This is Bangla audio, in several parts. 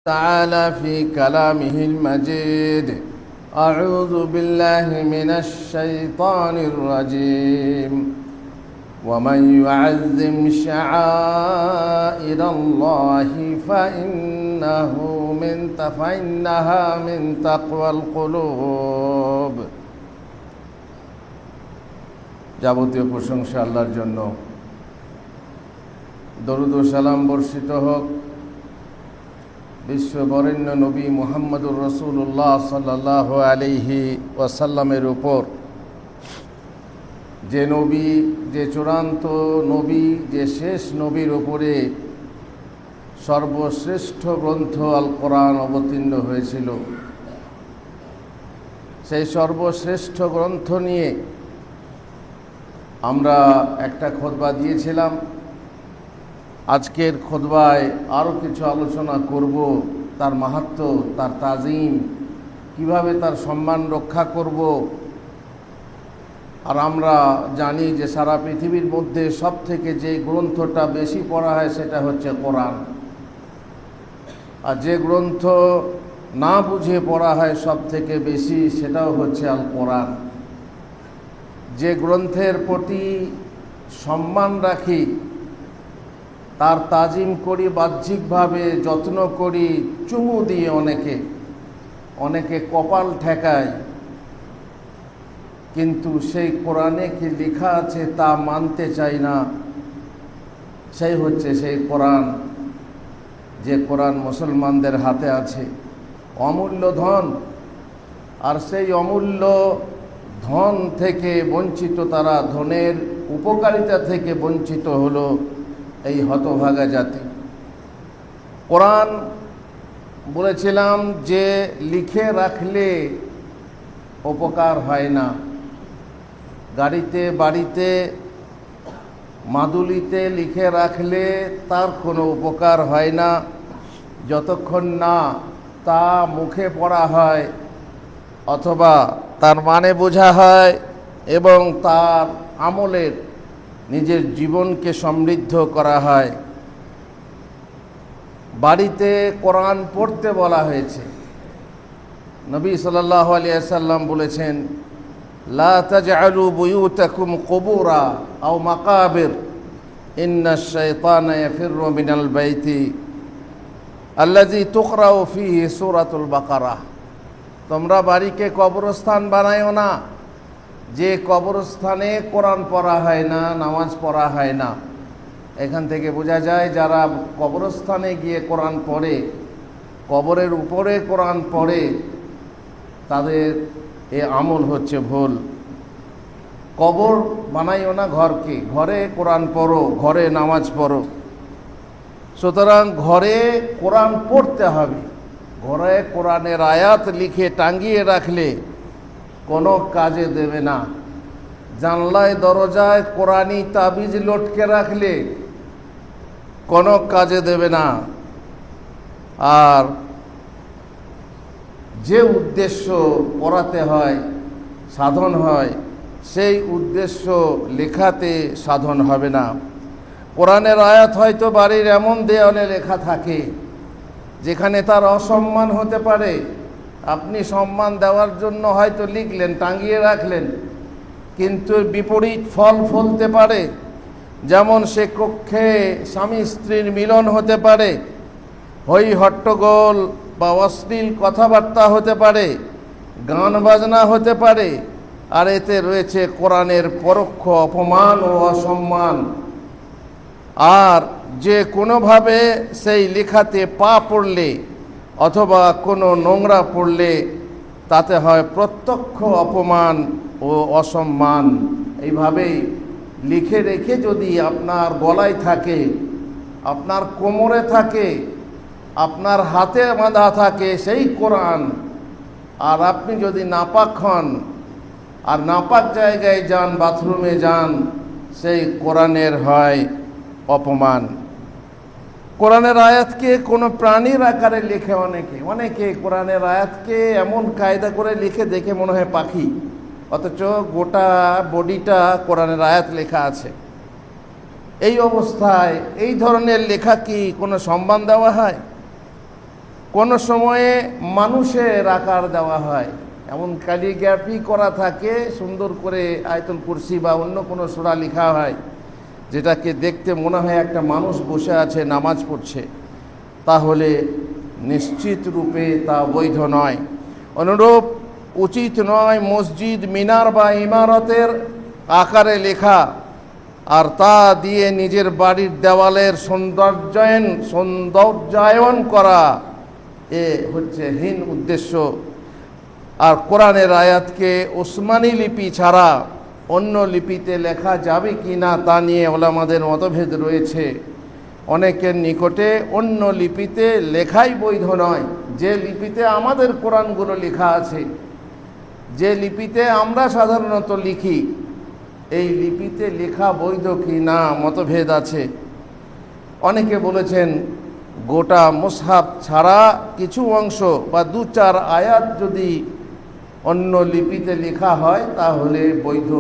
تعالى في كلامه المجيد. أعوذ بالله من الشيطان الرجيم. ومن يعظم شعائر الله فإنها من تقوى القلوب. যাবতীয় প্রশংসা আল্লাহর জন্য। দরুদ ও সালাম বর্ষিত হোক বিশ্ববরেণ্য নবী মুহাম্মদুর রাসূলুল্লাহ সাল্লাল্লাহু আলাইহি ওয়াসাল্লামের উপর, যে নবী, যে চূড়ান্ত নবী, যে শেষ নবীর উপরে সর্বশ্রেষ্ঠ গ্রন্থ আল কোরআন অবতীর্ণ হয়েছিল। সেই সর্বশ্রেষ্ঠ গ্রন্থ নিয়ে আমরা একটা খুতবা দিয়েছিলাম। আজকের খুতবায় আরও কিছু আলোচনা করব, তার মাহাত্ম্য, তার তাজিম, কিভাবে তার সম্মান রক্ষা করব। আর আমরা জানি যে সারা পৃথিবীর মধ্যে সব থেকে যে গ্রন্থটা বেশি পড়া হয় সেটা হচ্ছে কোরআন। আর যে গ্রন্থ না বুঝে পড়া হয় সব থেকে বেশি, সেটাও হচ্ছে আল কোরআন। যে গ্রন্থের প্রতি সম্মান রাখি, তার তাজিম করি, বাহ্যিকভাবে যত্ন করি, চুমু দিয়ে অনেকে কপাল ঠেকায়, কিন্তু সেই কোরআনে কি লেখা আছে তা মানতে চাই না। সেই হচ্ছে সেই কোরআন, যে কোরআন মুসলমানদের হাতে আছে, অমূল্য ধন। আর সেই অমূল্য ধন থেকে বঞ্চিত তারা, ধনের উপকারিতা থেকে বঞ্চিত হলো এই হতভাগা জাতি। কোরআন বলেছিলাম যে লিখে রাখলে উপকার হয় না। গাড়িতে, বাড়িতে, মাদুলিতে লিখে রাখলে তার কোনো উপকার হয় না, যতক্ষণ না তা মুখে পড়া হয় অথবা তার মানে বোঝা হয় এবং তার আমলের নিজের জীবনকে সমৃদ্ধ করা হয়। বাড়িতে কোরআন পড়তে বলা হয়েছে। নবী সাল্লাল্লাহু আলাইহি ওয়াসাল্লাম বলেছেন, লা তাজআলু বুয়ুতাকুম কুবুরা আও মাকাবির, ইন্নাশ শাইতানা ইয়াফিররু মিনাল বাইতি আল্লাযী তুকরাউ ফীহি সূরাতুল বাকারাহ। তোমরা বাড়িকে কবরস্থান বানায়ও না, যে কবরস্থানে কোরআন পড়া হয় না, নামাজ পড়া হয় না। এখান থেকে বোঝা যায় যারা কবরস্থানে গিয়ে কোরআন পড়ে, কবরের উপরে কোরআন পড়ে, তাদের এ আমল হচ্ছে ভুল। কবর বানাইও না ঘরকে, ঘরে কোরআন পড়ো, ঘরে নামাজ পড়ো। সুতরাং ঘরে কোরআন পড়তে হবে। ঘরে কোরআনের আয়াত লিখে টাঙিয়ে রাখলে কোনো কাজে দেবে না। জানলায় দরজায় কোরআনি তাবিজ লটকে রাখলে কোনো কাজে দেবে না। আর যে উদ্দেশ্য পড়াতে হয়, সাধন হয়, সেই উদ্দেশ্য লেখাতে সাধন হবে না। কোরআনের আয়াত হয়তো বাড়ির এমন দেওয়ালে লেখা থাকে যেখানে তার অসম্মান হতে পারে। আপনি সম্মান দেওয়ার জন্য হয়তো লিখলেন, টাঙিয়ে রাখলেন, কিন্তু বিপরীত ফল ফলতে পারে। যেমন সে কক্ষে স্বামী স্ত্রীর মিলন হতে পারে, হই হট্টগোল বা অশ্লীল কথাবার্তা হতে পারে, গান বাজনা হতে পারে। আর এতে রয়েছে কোরআনের পরোক্ষ অপমান ও অসম্মান। আর যে কোনোভাবে সেই লেখাতে পা পড়লে অথবা কোনো নোংরা পড়লে তাতে হয় প্রত্যক্ষ অপমান ও অসম্মান। এইভাবেই লিখে রেখে যদি আপনার গলায় থাকে, আপনার কোমরে থাকে, আপনার হাতে বাঁধা থাকে সেই কোরআন, আর আপনি যদি নাপাক হন আর নাপাক জায়গায় যান, বাথরুমে যান, সেই কোরআনের হয় অপমান। কোরআনের আয়াতকে কোনো প্রাণীর আকারে লেখে অনেকে কোরআনের আয়াতকে এমন কায়দা করে লিখে দেখে মনে হয় পাখি, অথচ গোটা বডিটা কোরআনের আয়াত লেখা আছে। এই অবস্থায় এই ধরনের লেখা কি কোনো সম্মান দেওয়া হয়? কোনো সময়ে মানুষের আকার দেওয়া হয়, এমন ক্যালিগ্রাফি করা থাকে, সুন্দর করে আয়াতুল কুরসি বা অন্য কোনো সূরা লেখা হয়, যেটাকে দেখতে মনে হয় একটা মানুষ বসে আছে নামাজ পড়ছে, তাহলে নিশ্চিত রূপে তা বৈধ নয়। অনুরূপ উচিত নয় মসজিদ, মিনার বা ইমারতের আকারে লেখা আর তা দিয়ে নিজের বাড়ির দেওয়ালের সৌন্দর্যায়ন করা, এ হচ্ছে হীন উদ্দেশ্য। আর কোরআনের আয়াতকে ওসমানী লিপি ছাড়া অন্য লিপিতে লেখা যাবে কি না তা নিয়ে ওলামাদের মতভেদ রয়েছে। অনেকের নিকটে অন্য লিপিতে লেখাই বৈধ নয়। যে লিপিতে আমাদের কোরআনগুলো লেখা আছে, যে লিপিতে আমরা সাধারণত লিখি, এই লিপিতে লেখা বৈধ কি না মতভেদ আছে। অনেকে বলেছেন গোটা মুসহাফ ছাড়া কিছু অংশ বা 2-4 আয়াত যদি অন্য লিপিতে লেখা হয় তাহলে বৈধ,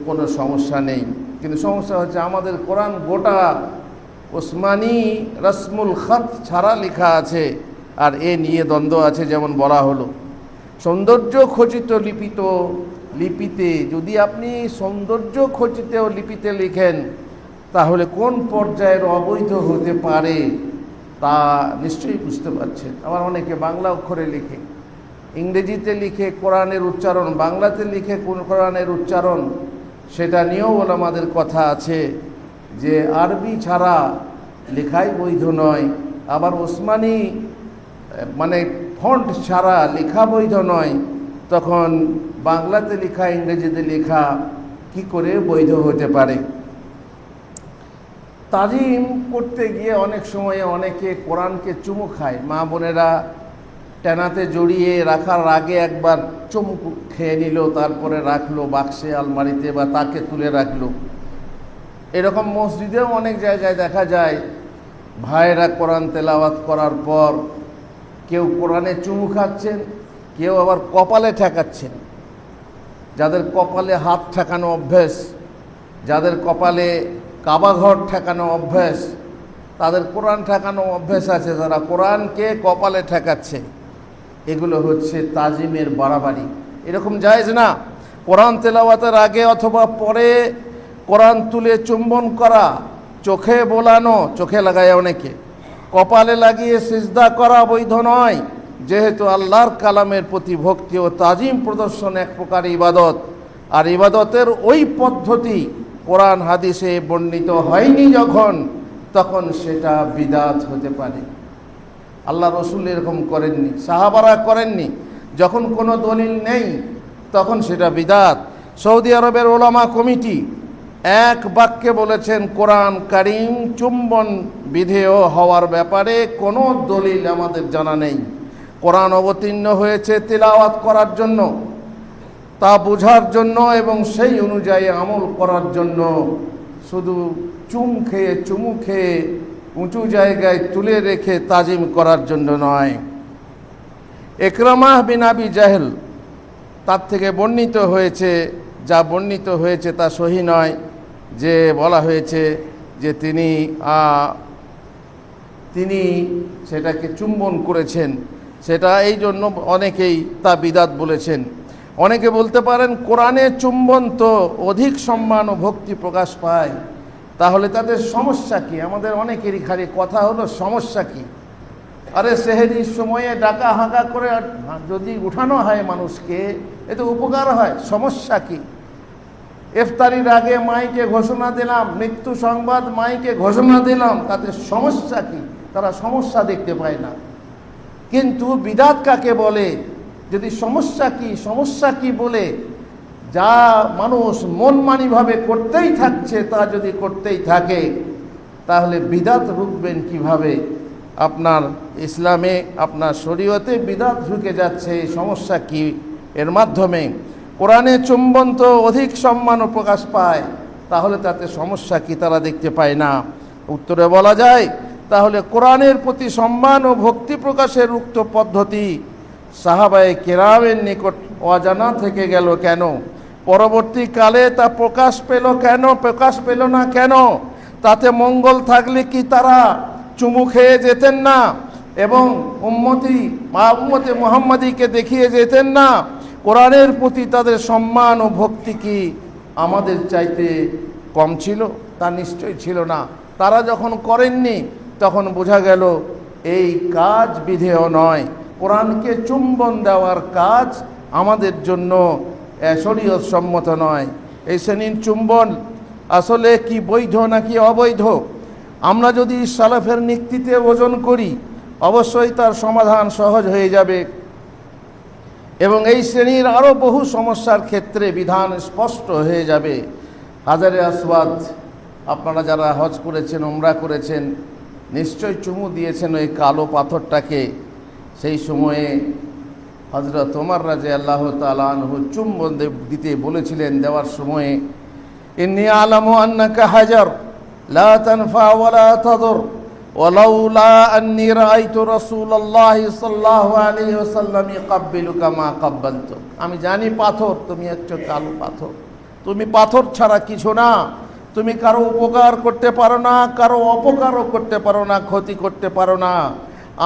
কোনো সমস্যা নেই। কিন্তু সমস্যা হচ্ছে আমাদের কোরআন গোটা ওসমানী রসমুল খত ছাড়া লেখা আছে, আর এ নিয়ে দ্বন্দ্ব আছে। যেমন বলা হলো, সৌন্দর্য খচিত লিপিতে যদি আপনি সৌন্দর্য খচিত লিপিতে লিখেন, তাহলে কোন পর্যায়ের অবৈধ হতে পারে তা নিশ্চয়ই বুঝতে পারছেন। আবার অনেকে বাংলা অক্ষরে লিখে, ইংরেজিতে লিখে কোরআনের উচ্চারণ, বাংলাতে লিখে কোন কোরআনের উচ্চারণ, সেটা নিয়েও আমাদের কথা আছে যে আরবি ছাড়া লেখাই বৈধ নয়। আবার ওসমানী মানে ফন্ট ছাড়া লেখা বৈধ নয়, তখন বাংলাতে লেখা ইংরেজিতে লেখা কি করে বৈধ হতে পারে? তাজিম করতে গিয়ে অনেক সময়ে অনেকে কোরআনকে চুমু খায়। মা বোনেরা টেনাতে জড়িয়ে রাখার আগে একবার চুমু খেয়ে নিল, তারপরে রাখলো বাক্সে, আলমারিতে বা তাকে তুলে রাখলো। এরকম মসজিদেও অনেক জায়গায় দেখা যায় ভাইয়েরা কোরআন তেলাওয়াত করার পর কেউ কোরআনে চুমু খাচ্ছেন, কেউ আবার কপালে ঠেকাচ্ছেন। যাদের কপালে হাত ঠেকানো অভ্যেস, যাদের কপালে কাবাঘর ঠেকানো অভ্যেস, তাদের কোরআন ঠেকানো অভ্যেস আছে, তারা কোরআনকে কপালে ঠেকাচ্ছে। এগুলো হচ্ছে তাজিমের বাড়াবাড়ি। এরকম জায়েজ না। কোরআন তেলাওয়াতের আগে অথবা পরে কোরআন তুলে চুম্বন করা, চোখে বোলানো, চোখে লাগায় অনেকে, কপালে লাগিয়ে সিজদা করা বৈধ নয়। যেহেতু আল্লাহর কালামের প্রতি ভক্তি ও তাজিম প্রদর্শন এক প্রকার ইবাদত, আর ইবাদতের ওই পদ্ধতি কোরআন হাদিসে বর্ণিত হয়নি যখন, তখন সেটা বিদাত হতে পারে। আল্লাহ রসুল এরকম করেননি, সাহাবারা করেননি। যখন কোনো দলিল নেই তখন সেটা বিদাত। সৌদি আরবের ওলামা কমিটি এক বাক্যে বলেছেন, কোরআন কারীম চুম্বন বিধেয় হওয়ার ব্যাপারে কোনো দলিল আমাদের জানা নেই। কোরআন অবতীর্ণ হয়েছে তিলাওয়াত করার জন্য, তা বোঝার জন্য এবং সেই অনুযায়ী আমল করার জন্য, শুধু চুমু খেয়ে উঁচু জায়গায় তুলে রেখে তাজিম করার জন্য নয়। ইকরামাহ বিন আবি জাহেল, তার থেকে বর্ণিত হয়েছে, যা বর্ণিত হয়েছে তা সহি নয়, যে বলা হয়েছে যে তিনি সেটাকে চুম্বন করেছেন। সেটা এই জন্য অনেকেই তা বিদাত বলেছেন। অনেকে বলতে পারেন কোরআনে চুম্বন তো অধিক সম্মান ও ভক্তি প্রকাশ পায়, তাহলে তাদের সমস্যা কি? আমাদের অনেকেরই খালি কথা হলো সমস্যা কি? আরে সেহরির সময়ে ডাকা হাঁকা করে যদি উঠানো হয় মানুষকে, এতে উপকার হয়, সমস্যা কি? ইফতারির আগে মাইকে ঘোষণা দিলাম, মৃত্যু সংবাদ মাইকে ঘোষণা দিলাম, তাতে সমস্যা কি? তারা সমস্যা দেখতে পায় না। কিন্তু বিদাত কাকে বলে? যদি সমস্যা কি বলে যা মানুষ মনমানিভাবে করতেই থাকছে, তা যদি করতেই থাকে, তাহলে বিদাত রুখবেন কিভাবে? আপনার ইসলামে, আপনার শরীয়তে বিদাত ঢুকে যাচ্ছে, এই সমস্যা কি? এর মাধ্যমে কোরআনে চুম্বন তো অধিক সম্মান ও প্রকাশ পায়, তাহলে তাতে সমস্যা কি? তারা দেখতে পায় না। উত্তরে বলা যায়, তাহলে কোরআনের প্রতি সম্মান ও ভক্তি প্রকাশের উক্ত পদ্ধতি সাহাবায়ে কেরামের নিকট অজানা থেকে গেল কেন? পরবর্তীকালে তা প্রকাশ পেল না কেন? তাতে মঙ্গল থাকলে কি তারা চুমু খেয়ে যেতেন না? এবং উম্মতে মুহাম্মাদীকে দেখিয়ে যেতেন না কোরআনের প্রতি তাদের সম্মান ও ভক্তি কি আমাদের চাইতে কম ছিল? তা নিশ্চয়ই ছিল না। তারা যখন করেননি তখন বোঝা গেল এই কাজ বিধেয় নয়। কোরআনকে চুম্বন দেওয়ার কাজ আমাদের জন্য শরীয়ত সম্মত নয়। এই শ্রেণীর চুম্বন আসলে কি বৈধ নাকি অবৈধ, আমরা যদি সালাফের নীতিতে ওজন করি অবশ্যই তার সমাধান সহজ হয়ে যাবে এবং এই শ্রেণীর আরও বহু সমস্যার ক্ষেত্রে বিধান স্পষ্ট হয়ে যাবে। হাজারে আসওয়াদ, আপনারা যারা হজ করেছেন, উমরা করেছেন, নিশ্চয় চুমু দিয়েছেন ওই কালো পাথরটাকে। সেই সময়ে হযরত ওমর রাদিয়াল্লাহু তাআলা আনহু চুম্বন দিতে বলেছিলেন, দেওয়ার সময়ে ইন্নী আলামু আন্নাকা হাজার লা তানফা ওয়ালা তাদুর ওয়ালাউলা আন্নী রাআইতু রাসূলুল্লাহি সাল্লাল্লাহু আলাইহি ওয়াসাল্লাম ইয়াকাব্বিলুকা মা কাব্বালতুক। আমি জানি পাথর, তুমি একটা কালো পাথর, তুমি পাথর ছাড়া কিছু না, তুমি কারো উপকার করতে পারো না, কারো অপকারও করতে পারো না, ক্ষতি করতে পারো না।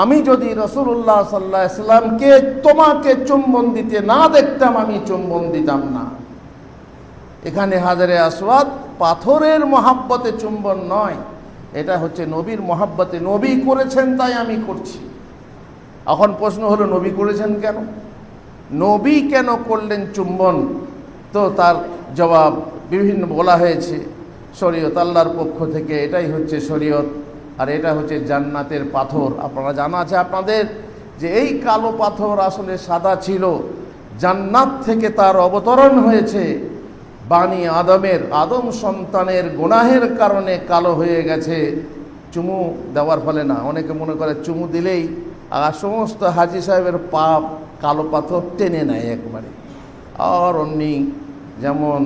আমি যদি রাসূলুল্লাহ সাল্লাল্লাহু আলাইহি ওয়াসাল্লামকে তোমাকে চুম্বন দিতে না দেখতাম আমি চুম্বন দিতাম না। এখানে হাজারে আসওয়াদ পাথরের মহাব্বতে চুম্বন নয়, এটা হচ্ছে নবীর মহাব্বতে। নবী করেছেন তাই আমি করছি। এখন প্রশ্ন হলো নবী করেছেন কেন, নবী কেন করলেন চুম্বন? তো তার জবাব বিভিন্ন বলা হয়েছে। শরীয়ত আল্লাহর পক্ষ থেকে, এটাই হচ্ছে শরীয়ত, আর এটা হচ্ছে জান্নাতের পাথর। আপনারা জানা আছে আপনাদের যে এই কালো পাথর আসলে সাদা ছিল, জান্নাত থেকে তার অবতরণ হয়েছে বানি আদম সন্তানের গুনাহের কারণে কালো হয়ে গেছে চুমু দেওয়ার ফলে না। অনেকে মনে করে চুমু দিলেই আর সমস্ত হাজী সাহেবের পাপ কালো পাথর টেনে নেয় একবারে। আর অমনি যেমন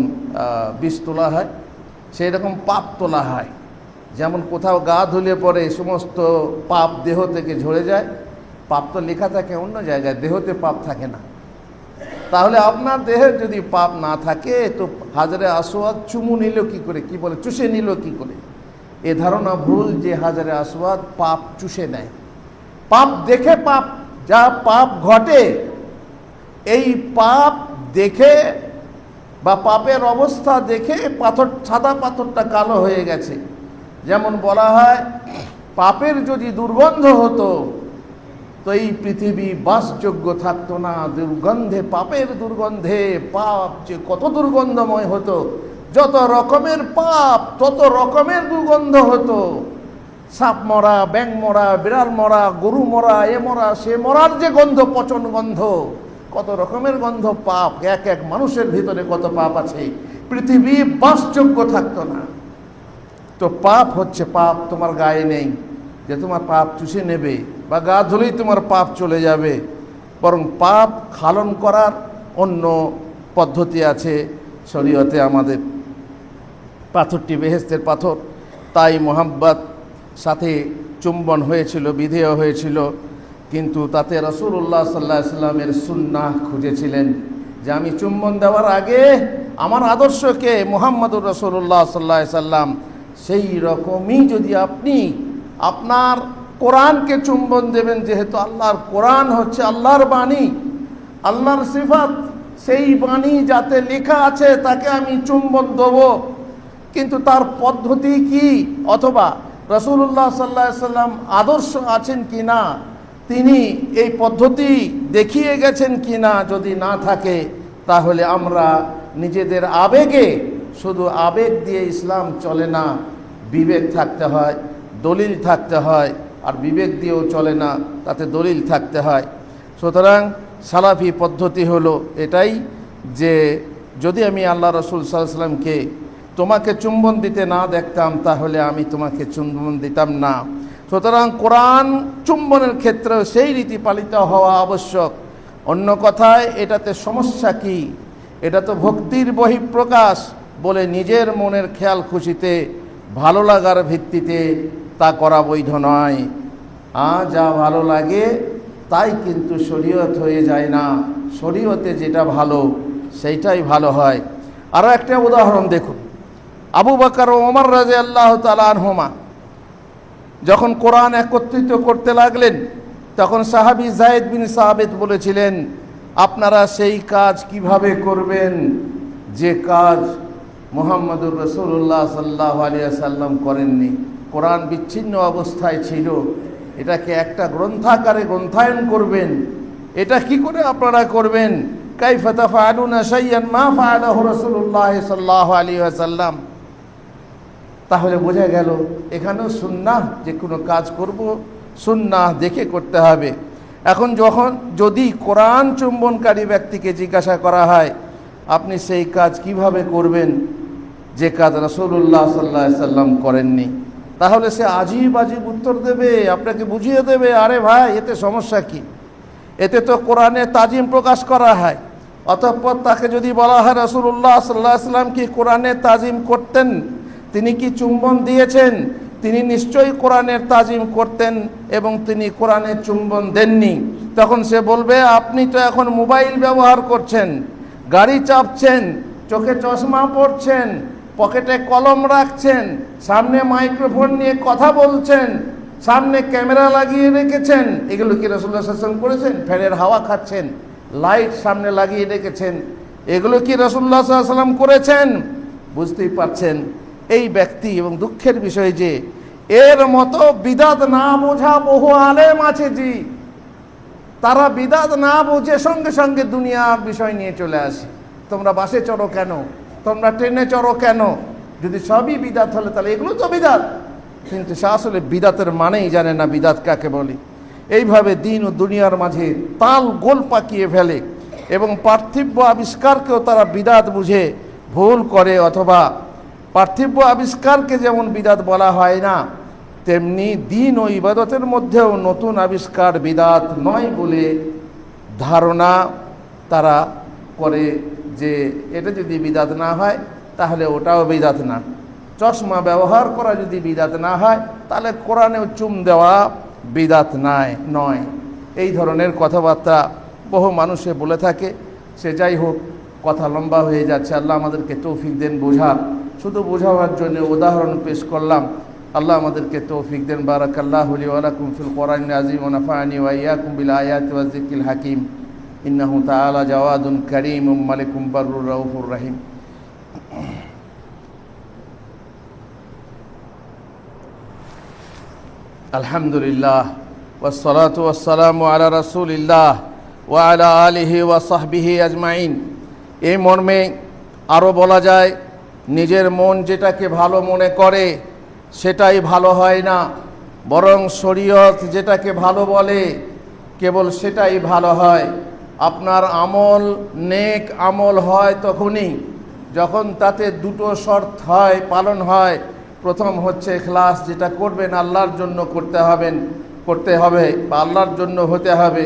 বিষ তোলা হয় সেই রকম পাপ তোলা হয়। যেমন কোথাও গা ধুলে পরে সমস্ত পাপ দেহ থেকে ঝরে যায়, পাপ তো লেখা থাকে অন্য জায়গায়, দেহতে পাপ থাকে না। তাহলে আপনার দেহের যদি পাপ না থাকে তো হাজারে আসওয়াদ চুমু নিল কি করে, কি বলে চুষে নিল কি করে? এ ধারণা ভুল যে হাজারে আসওয়াদ পাপ চুষে নেয়। পাপ দেখে পাপ, যা পাপ ঘটে এই পাপ দেখে বা পাপের অবস্থা দেখে পাথর, সাদা পাথরটা কালো হয়ে গেছে। যেমন বলা হয় পাপের যদি দুর্গন্ধ হতো তো এই পৃথিবী বাসযোগ্য থাকতো না। দুর্গন্ধে, পাপের দুর্গন্ধে পাপ যে কত দুর্গন্ধময় হতো, যত রকমের পাপ তত রকমের দুর্গন্ধ হতো। সাপ মরা, ব্যাঙ মরা, বিড়াল মরা, গরু মরা, এ মরা সে মরার যে গন্ধ, পচন গন্ধ, কত রকমের গন্ধ পাপ। এক এক মানুষের ভিতরে কত পাপ আছে, পৃথিবী বাসযোগ্য থাকতো না। তো পাপ হচ্ছে, পাপ তোমার গায়ে নেই যে তোমার পাপ চুষে নেবে বা গা ধুলেই তোমার পাপ চলে যাবে, বরং পাপ খালন করার অন্য পদ্ধতি আছে শরীয়তে আমাদের। পাথরটি বেহেশতের পাথর, তাই মোহাব্বত সাথে চুম্বন হয়েছিল, বিধেয় হয়েছিল। কিন্তু তাতে রাসূলুল্লাহ সাল্লাল্লাহু আলাইহি ওয়াসাল্লামের সুন্নাহ খুঁজেছিলেন যে আমি চুম্বন দেওয়ার আগে আমার আদর্শকে মুহাম্মদুর রাসূলুল্লাহ সাল্লাল্লাহু আলাইহি ওয়াসাল্লাম সেই রকমই যদি আপনি আপনার কোরআনকে চুম্বন দেবেন, যেহেতু আল্লাহর কোরআন হচ্ছে আল্লাহর বাণী, আল্লাহর সিফাত, সেই বাণী যাতে লেখা আছে তাকে আমি চুম্বন দেব। কিন্তু তার পদ্ধতি কি, অথবা রাসূলুল্লাহ সাল্লাল্লাহু আলাইহি ওয়াসাল্লাম আদর্শ আছেন কি না, তিনি এই পদ্ধতি দেখিয়ে গেছেন কি না, যদি না থাকে তাহলে আমরা নিজেদের আবেগে, শুধু আবেগ দিয়ে ইসলাম চলে না, বিবেক থাকতে হয়, দলিল থাকতে হয়। আর বিবেক দিয়েও চলে না, তাতে দলিল থাকতে হয়। সুতরাং সালাফি পদ্ধতি হলো এটাই যে যদি আমি আল্লাহ রাসূল সাল্লাল্লাহু আলাইহি ওয়াসাল্লামকে তোমাকে চুম্বন দিতে না দেখতাম তাহলে আমি তোমাকে চুম্বন দিতাম না। সুতরাং কোরআন চুম্বনের ক্ষেত্রেও সেই রীতি পালিত হওয়া আবশ্যক। অন্য কথায় এটাতে সমস্যা কি? এটা তো ভক্তির বহিঃপ্রকাশ বলে নিজের মনের খেয়াল খুশিতে, ভালো লাগার ভিত্তিতে তা করা বৈধ নয়। যা ভালো লাগে তাই কিন্তু শরীয়ত হয়ে যায় না। শরীয়তে যেটা ভালো সেইটাই ভালো হয়। আরও একটা উদাহরণ দেখুন, আবু বকর ও ওমর রাদিয়াল্লাহু তাআলা আনহুমা যখন কোরআন একত্রিত করতে লাগলেন, তখন সাহাবী যায়েদ বিন সাবিত বলেছিলেন, আপনারা সেই কাজ কিভাবে করবেন যে কাজ মুহাম্মদুর রাসূলুল্লাহ সাল্লাল্লাহু আলাইহি ওয়াসাল্লাম করেননি। কোরআন বিচ্ছিন্ন অবস্থায় ছিল, এটাকে একটা গ্রন্থাকারে গ্রন্থায়ন করবেন, এটা কি করে আপনারা করবেন? কাইফা তাফআলুনা শাইআন মা ফাআলাহু রাসূলুল্লাহ সাল্লাল্লাহু আলাইহি ওয়াসাল্লাম। তাহলে বোঝা গেল এখানেও সুন্নাহ, যে কোনো কাজ করব সুন্নাহ দেখে করতে হবে। এখন যদি কোরআন চুম্বনকারী ব্যক্তিকে জিজ্ঞাসা করা হয় আপনি সেই কাজ কিভাবে করবেন যে কাজ রাসূলুল্লাহ সাল্লাল্লাহু আলাইহি ওয়াসাল্লাম করেননি, তাহলে সে আজীব উত্তর দেবে, আপনাকে বুঝিয়ে দেবে, আরে ভাই এতে সমস্যা কি, এতে তো কোরআনে তাজিম প্রকাশ করা হয়। অতঃপর তাকে যদি বলা হয় রাসূলুল্লাহ সাল্লাল্লাহু আলাইহি ওয়াসাল্লাম কি কোরআনে তাজিম করতেন, তিনি কি চুম্বন দিয়েছেন, তিনি নিশ্চয়ই কোরআনের তাজিম করতেন এবং তিনি কোরআনে চুম্বন দেননি, তখন সে বলবে আপনি তো এখন মোবাইল ব্যবহার করছেন, গাড়ি চাপছেন, চোখে চশমা পরছেন, পকেটে কলম রাখছেন, সামনে মাইক্রোফোন নিয়ে কথা বলছেন, সামনে ক্যামেরা লাগিয়ে রেখেছেন, এগুলো কি রাসূলুল্লাহ সাল্লাল্লাহু আলাইহি ওয়াসাল্লাম করেছেন? ফ্যানের হাওয়া খাচ্ছেন, লাইট সামনে লাগিয়ে রেখেছেন, এগুলো কি রাসূলুল্লাহ সাল্লাল্লাহু আলাইহি ওয়াসাল্লাম করেছেন? বুঝতেই পারছেন এই ব্যক্তি, এবং দুঃখের বিষয় যে এর মতো বিদাত না বোঝা বহু আলেম আছে, জি তারা বিদাত না বুঝে সঙ্গে সঙ্গে দুনিয়ার বিষয় নিয়ে চলে আসে। তোমরা বাসে চড়ো কেন, তোমরা ট্রেনে চড়ো কেন, যদি সবই বিদাত হলে তাহলে এগুলো তো বিদাত, কিন্তু সে আসলে বিদাতের মানেই জানে না বিদাত কাকে বলে। এইভাবে দিন ও দুনিয়ার মাঝে তাল গোল পাকিয়ে ফেলে এবং পার্থিব আবিষ্কারকেও তারা বিদাত বুঝে ভুল করে, অথবা পার্থিব আবিষ্কারকে যেমন বিদাত বলা হয় না, তেমনি দিন ও ইবাদতের মধ্যেও নতুন আবিষ্কার বিদাত নয় বলে ধারণা তারা করে, যে এটা যদি বিদাত না হয় তাহলে ওটাও বিদাত না। চশমা ব্যবহার করা যদি বিদাত না হয় তাহলে কোরআনেও চুম দেওয়া বিদাত নয়। এই ধরনের কথাবার্তা বহু মানুষে বলে থাকে। সে যাই হোক, কথা লম্বা হয়ে যাচ্ছে, আল্লাহ আমাদেরকে তৌফিক দেন বোঝার। শুধু বোঝাবার জন্য উদাহরণ পেশ করলাম, আল্লাহ আমাদেরকে তৌফিক দেন। বারাকাল্লাহু লি ওয়া লাকুম ফিল কোরআনিল আযীম ওয়া নাফা'নি ওয়া ইয়্যাকুম বিল আয়াতি ওয়াজ যিকরিল হাকীম। ইন্নাহু তাআলা জাওয়াদুন কারীমুম মালিকুম বাররুর রাউফুর রহিম। আলহামদুলিল্লাহ ওয়াসসালাতু ওয়াসসালামু আলা রাসূলিল্লাহ ওয়া আলা আলিহি ওয়া সাহবিহি আজমাইন। এই মর্মে আরও বলা যায়, নিজের মন যেটাকে ভালো মনে করে সেটাই ভালো হয় না, বরং শরীয়ত যেটাকে ভালো বলে কেবল সেটাই ভালো হয়। আপনার আমল নেক আমল হয় তখনই যখন তাতে দুটো শর্ত হয়, পালন হয়। প্রথম হচ্ছে ইখলাস, যেটা করবেন আল্লাহর জন্য করতে হবে বা আল্লাহর জন্য হতে হবে।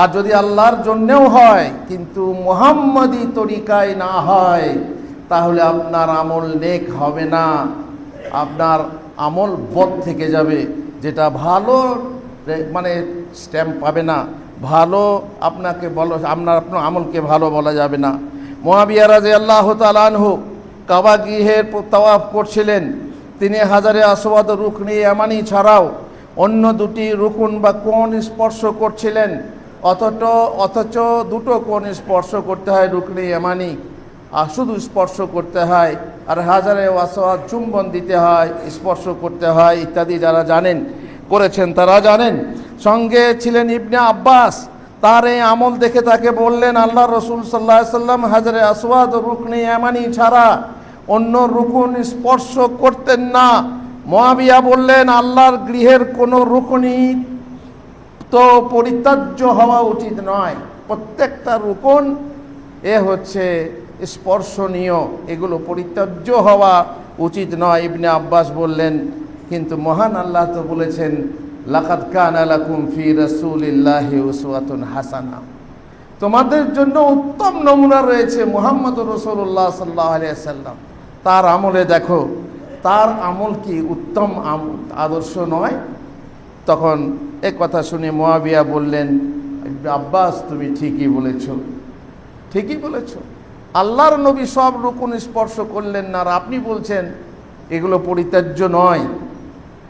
আর যদি আল্লাহর জন্যেও হয় কিন্তু মুহাম্মাদি তরিকায় না হয়, তাহলে আপনার আমল নেক হবে না, আপনার আমল বদ থেকে যাবে, যেটা ভালো মানে স্ট্যাম্প পাবে না, ভালো আপনার আমলকে ভালো বলা যাবে না। মুআবিয়া রাদিয়াল্লাহু তাআলা আনহু কাবা গৃহের তাওয়াফ করছিলেন। তিনি হাজারে আসওয়াদ রুকনি ইয়ামানি ছাড়াও অন্য দুটি রুকুন বা কোণ স্পর্শ করছিলেন। অথচ দুটো কোণ স্পর্শ করতে হয় রুকনি ইয়ামানি, আর শুধু স্পর্শ করতে হয়, আর হাজারে আসওয়াদ চুম্বন দিতে হয়, স্পর্শ করতে হয় ইত্যাদি। যারা করেছেন তারা জানেন। সঙ্গে ছিলেন ইবনে আব্বাস। তার এই আমল দেখে তাকে বললেন, আল্লাহ রসুল সাল্লাল্লাহু আলাইহি ওয়াসাল্লাম হাজারে আসওয়াদ রুকনি ইয়ামানি ছাড়া অন্য রুকুন স্পর্শ করতেন না। মুআবিয়া বললেন, আল্লাহর গৃহের কোনো রুকুনই তো পরিত্যাজ্য হওয়া উচিত নয়, প্রত্যেকটা রুকুন হচ্ছে স্পর্শনীয়, এগুলো পরিত্যাজ্য হওয়া উচিত নয়। ইবনে আব্বাস বললেন, কিন্তু মহান আল্লাহ তো বলেছেন, লাকাদ কানা লাকুম ফি রাসূলিল্লাহি উসওয়াতুন হাসানা, তোমাদের জন্য উত্তম নমুনা রয়েছে মুহাম্মদুর রাসূলুল্লাহ সাল্লাল্লাহু আলাইহি ওয়াসাল্লাম। তার আমলে দেখো, তার আমল কি উত্তম আদর্শ নয়? তখন এক কথা শুনে মুআবিয়া বললেন, আব্বাস তুমি ঠিকই বলেছ, আল্লাহর নবী সব রুকুন স্পর্শ করলেন না, আর আপনি বলছেন এগুলো পরিত্যাজ্য নয়।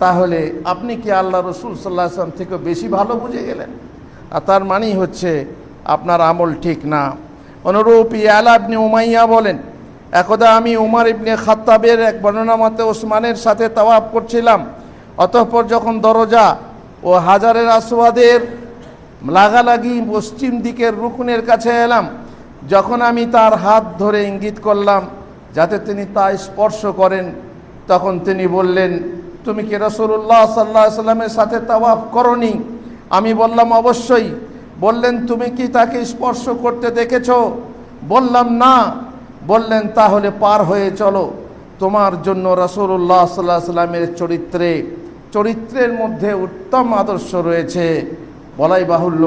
তাহলে আপনি কি আল্লাহ রসুল সাল্লাল্লাহু আলাইহি ওয়াসাল্লাম থেকে বেশি ভালো বুঝে গেলেন? আর তার মানেই হচ্ছে আপনার আমল ঠিক না। অনুরূপ ইয়ালা ইবনে উমাইয়া বলেন, একদা আমি উমর ইবনে খাত্তাবের এক বর্ণনা মতে ওসমানের সাথে তাওয়াফ করছিলাম। অতঃপর যখন দরজা ও হাজারের আসওয়াদের লাগালাগি পশ্চিম দিকের রুকনের কাছে এলাম, যখন আমি তার হাত ধরে ইঙ্গিত করলাম যাতে তিনি তা স্পর্শ করেন, তখন তিনি বললেন, তুমি কি রাসূলুল্লাহ সাল্লাল্লাহু আলাইহি ওয়াসাল্লামের সাথে তাওয়াফ করনি? আমি বললাম, অবশ্যই। বললেন, তুমি কি তাকে স্পর্শ করতে দেখেছ? বললাম, না। বললেন, তাহলে পার হয়ে চলো, তোমার জন্য রাসূলুল্লাহ সাল্লাল্লাহু আলাইহি ওয়াসাল্লামের চরিত্রের মধ্যে উত্তম আদর্শ রয়েছে। বলাই বাহুল্য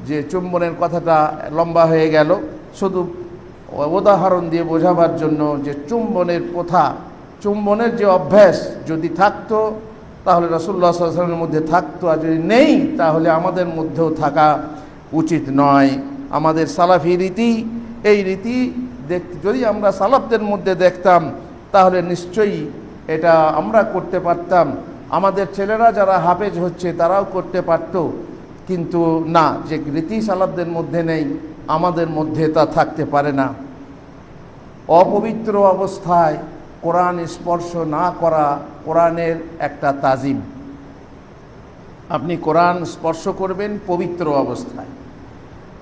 যে চুম্বনের কথাটা লম্বা হয়ে গেল, শুধু উদাহরণ দিয়ে বোঝাবার জন্য যে চুম্বনের প্রথা, চুম্বনের যে অভ্যাস যদি থাকতো তাহলে রাসূলুল্লাহ সাল্লাল্লাহু আলাইহি ওয়াসাল্লামের মধ্যে থাকতো, আর যদি নেই তাহলে আমাদের মধ্যেও থাকা উচিত নয়। আমাদের সালাফি রীতি, এই রীতি যদি আমরা সালাফদের মধ্যে দেখতাম তাহলে নিশ্চয়ই এটা আমরা করতে পারতাম, আমাদের ছেলেরা যারা হাফেজ হচ্ছে তারাও করতে পারত। কিন্তু না, যে রীতি সালাফদের মধ্যে নেই আমাদের মধ্যে তা থাকতে পারে না। অপবিত্র অবস্থায় কোরআন স্পর্শ না করা কোরআনের একটা তাজিম। আপনি কোরআন স্পর্শ করবেন পবিত্র অবস্থায়।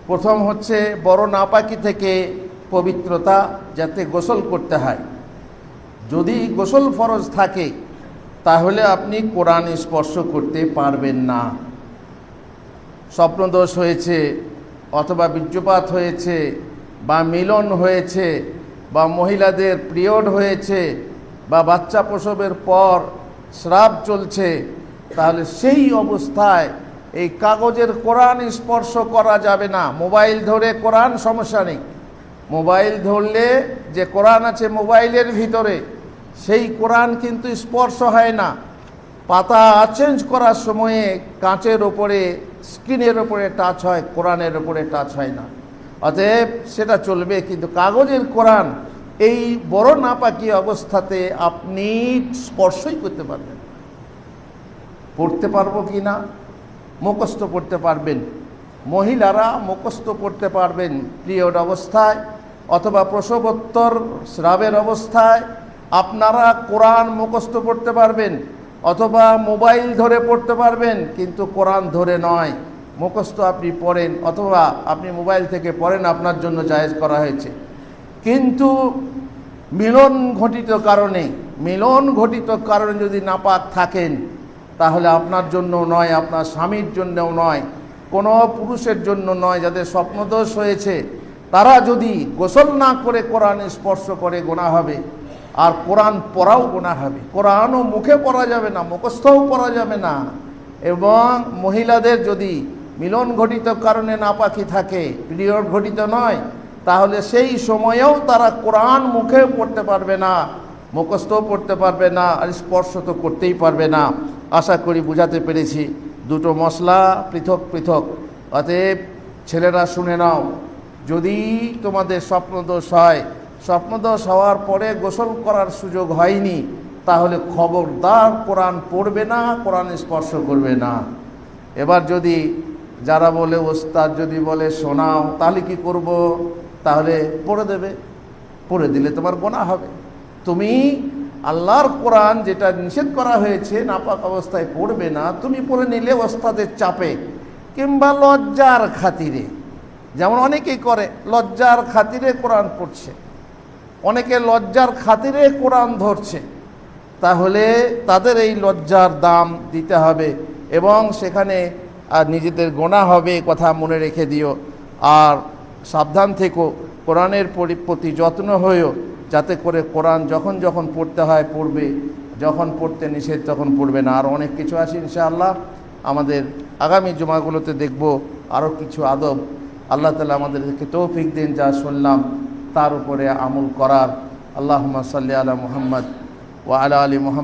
প্রথম হচ্ছে বড় নাপাকি থেকে পবিত্রতা, যাতে গোসল করতে হয়। যদি গোসল ফরজ থাকে তাহলে আপনি কোরআন স্পর্শ করতে পারবেন না। স্বপ্নদোষ হয়েছে অথবা বীর্যপাত হয়েছে বা মিলন হয়েছে বা মহিলাদের পিরিয়ড হয়েছে বা বাচ্চা প্রসবের পর স্রাব চলছে, তাহলে সেই অবস্থায় এই কাগজের কোরআন স্পর্শ করা যাবে না। মোবাইল ধরে কোরআন সমস্যা নেই, মোবাইল ধরলে যে কোরআন আছে মোবাইলের ভিতরে সেই কোরআন কিন্তু স্পর্শ হয় না। পাতা চেঞ্জ করার সময়ে কাঁচের ওপরে, স্ক্রিনের ওপরে টাচ হয়, কোরআনের ওপরে টাচ হয় না, অতএব সেটা চলবে। কিন্তু কাগজের কোরআন এই বড় নাপাকি অবস্থাতে আপনি স্পর্শই করতে পারবেন। পড়তে পারবো কি না? মুখস্থ পড়তে পারবেন। মহিলারা মুখস্থ পড়তে পারবেন পিরিয়ড অবস্থায় অথবা প্রসবোত্তর স্রাবের অবস্থায়। আপনারা কোরআন মুখস্থ পড়তে পারবেন অথবা মোবাইল ধরে পড়তে পারবেন, কিন্তু কোরআন ধরে নয়। মুখস্থ আপনি পড়েন অথবা আপনি মোবাইল থেকে পড়েন, আপনার জন্য জায়েজ করা হয়েছে। কিন্তু মিলন ঘটিত কারণে যদি নাপাক থাকেন তাহলে আপনার জন্য নয়, আপনার স্বামীর জন্যও নয়, কোনো পুরুষের জন্য নয়। যাদের স্বপ্নদোষ হয়েছে তারা যদি গোসল না করে কোরআন স্পর্শ করে গুনাহ হবে, আর কোরআন পড়াও গুনাহ হবে। কোরআনও মুখে পড়া যাবে না, মুখস্থও পড়া যাবে না। এবং মহিলাদের যদি মিলন ঘটিত কারণে নাপাকি থাকে, পিরিয়ড ঘটিত নয়, তাহলে সেই সময়েও তারা কোরআন মুখেও পড়তে পারবে না, মুখস্থও পড়তে পারবে না, আর স্পর্শ তো করতেই পারবে না। আশা করি বুঝাতে পেরেছি। দুটো মশলা পৃথক পৃথক। অতএব ছেলেরা শুনে নাও, যদি তোমাদের স্বপ্নদোষ হয়, স্বপ্নদোষ হওয়ার পরে গোসল করার সুযোগ হয়নি, তাহলে খবরদার কোরআন পড়বে না, কোরআন স্পর্শ করবে না। এবার যদি যারা বলে ওস্তাদ যদি বলে শোনাও, তাহলে কি করব? তাহলে পড়ে দেবে, পড়ে দিলে তোমার গুনাহ হবে। তুমি আল্লাহর কোরআন যেটা নিষেধ করা হয়েছে নাপাক অবস্থায় পড়বে না, তুমি পড়ে নিলে ওস্তাদের চাপে কিংবা লজ্জার খাতিরে, যেমন অনেকেই করে, লজ্জার খাতিরে কোরআন পড়ছে, অনেকে লজ্জার খাতিরে কোরআন ধরছে, তাহলে তাদের এই লজ্জার দাম দিতে হবে এবং সেখানে আর নিজেদের গুনাহ হবে, কথা মনে রেখে দিও। আর সাবধান থেকো, কোরআনের প্রতি যত্ন হয়েও, যাতে করে কোরআন যখন যখন পড়তে হয় পড়বে, যখন পড়তে নিষেধ তখন পড়বে না। আর অনেক কিছু আছে ইনশাআল্লাহ, আমাদের আগামী জুমাগুলোতে দেখব আরও কিছু আদব। আল্লাহ তাআলা আমাদেরকে তৌফিক দিন যা শুনলাম তার উপরে আমল করার। আল্লাহুম্মা সাল্লি আলা মুহাম্মদ ওয়া আলা আলি মুহাম্মদ।